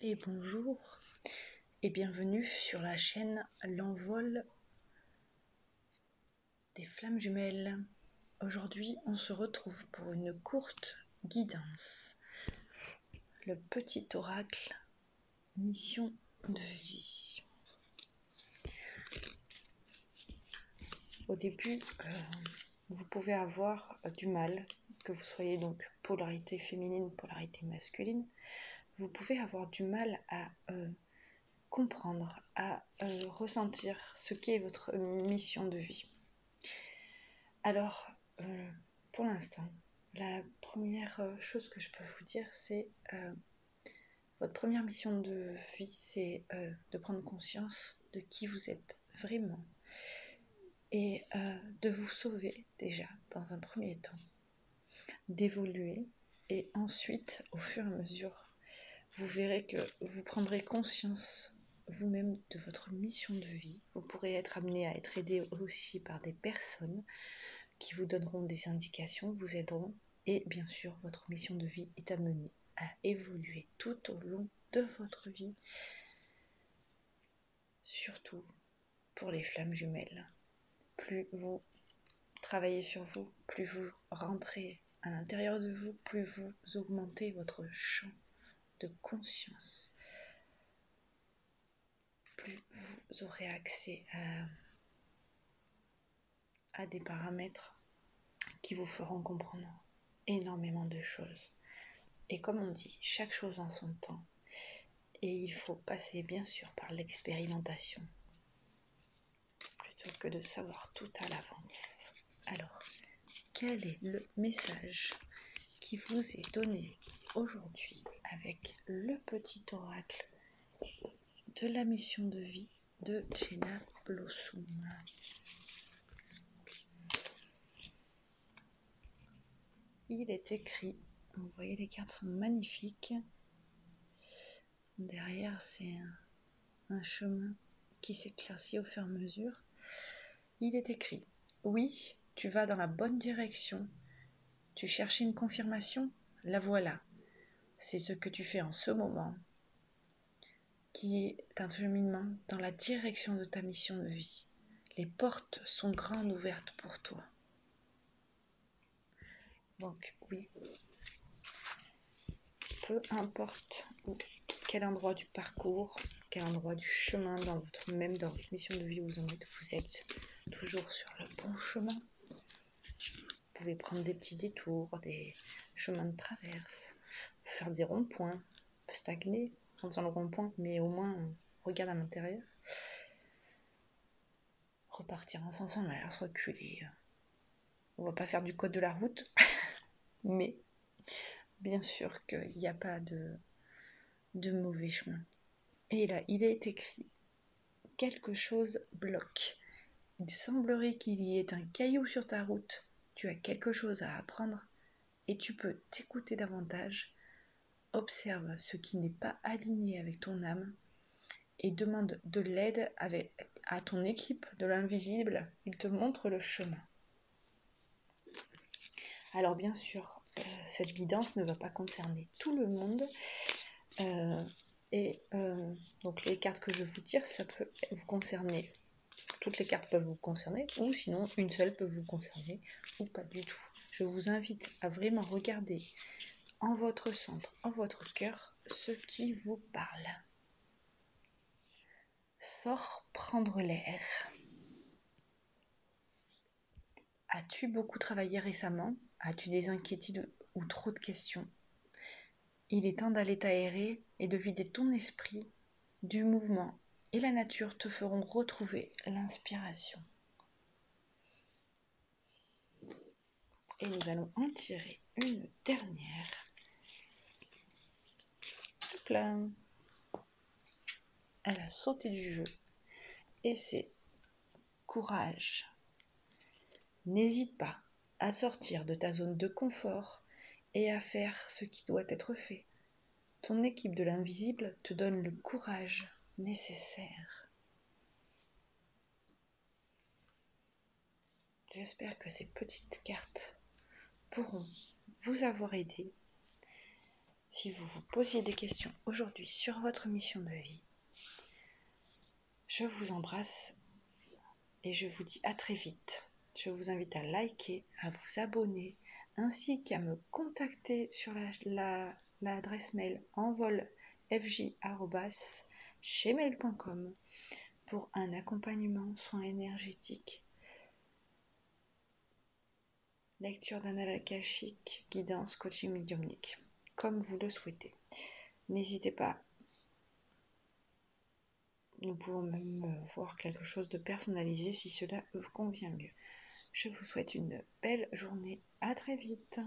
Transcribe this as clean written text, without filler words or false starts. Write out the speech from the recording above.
Et bonjour et bienvenue sur la chaîne L'Envol des Flammes Jumelles. Aujourd'hui, on se retrouve pour une courte guidance. Le petit oracle, mission de vie. Au début, vous pouvez avoir du mal, que vous soyez donc polarité féminine, polarité masculine. Vous pouvez avoir du mal à comprendre, à ressentir ce qu'est votre mission de vie. Alors, pour l'instant, la première chose que je peux vous dire, c'est votre première mission de vie, c'est de prendre conscience de qui vous êtes vraiment et de vous sauver déjà dans un premier temps, d'évoluer et ensuite, au fur et à mesure, vous verrez que vous prendrez conscience vous-même de votre mission de vie. Vous pourrez être amené à être aidé aussi par des personnes qui vous donneront des indications, vous aideront, et bien sûr, votre mission de vie est amenée à évoluer tout au long de votre vie, surtout pour les flammes jumelles. Plus vous travaillez sur vous, plus vous rentrez à l'intérieur de vous, plus vous augmentez votre champ de conscience, plus vous aurez accès à des paramètres qui vous feront comprendre énormément de choses. Et comme on dit, chaque chose en son temps. Et il faut passer bien sûr par l'expérimentation, plutôt que de savoir tout à l'avance. Alors, quel est le message qui vous est donné aujourd'hui avec le petit oracle de la mission de vie de Jenna Blossom? Il est écrit, vous voyez les cartes sont magnifiques, derrière c'est un chemin qui s'éclaircit au fur et à mesure. Il est écrit, oui, tu vas dans la bonne direction, tu cherchais une confirmation, la voilà. C'est ce que tu fais en ce moment, qui est un cheminement dans la direction de ta mission de vie. Les portes sont grandes ouvertes pour toi. Donc oui, peu importe quel endroit du parcours, quel endroit du chemin dans votre mission de vie vous êtes toujours sur le bon chemin. Vous pouvez prendre des petits détours, des chemins de traverse, faire des ronds-points, stagner en faisant le rond-point, mais au moins on regarde à l'intérieur. Repartir en sens inverse, reculer. On va pas faire du code de la route, mais bien sûr qu'il n'y a pas de mauvais chemin. Et là, il est écrit, quelque chose bloque. Il semblerait qu'il y ait un caillou sur ta route. Tu as quelque chose à apprendre et tu peux t'écouter davantage. Observe ce qui n'est pas aligné avec ton âme et demande de l'aide à ton équipe de l'invisible. Il te montre le chemin. Alors bien sûr, cette guidance ne va pas concerner tout le monde. Donc les cartes que je vous tire, ça peut vous concerner. Toutes les cartes peuvent vous concerner, ou sinon une seule peut vous concerner, ou pas du tout. Je vous invite à vraiment regarder en votre centre, en votre cœur, ce qui vous parle. Sors prendre l'air. As-tu beaucoup travaillé récemment? As-tu des inquiétudes ou trop de questions? Il est temps d'aller t'aérer et de vider ton esprit du mouvement, et la nature te feront retrouver l'inspiration. Et nous allons en tirer une dernière. Hop là. Elle a sauté du jeu. Et c'est courage. N'hésite pas à sortir de ta zone de confort et à faire ce qui doit être fait. Ton équipe de l'invisible te donne le courage nécessaire. J'espère que ces petites cartes pourront vous avoir aidé. si vous vous posiez des questions aujourd'hui sur votre mission de vie. Je vous embrasse et je vous dis à très vite. Je vous invite à liker, à vous abonner, ainsi qu'à me contacter sur l'adresse mail envolfj@gmail.com pour un accompagnement, soin énergétique, lecture d'annales akashiques, guidance, coaching médiumnique, comme vous le souhaitez. N'hésitez pas. Nous pouvons même voir quelque chose de personnalisé si cela vous convient mieux. Je vous souhaite une belle journée. À très vite.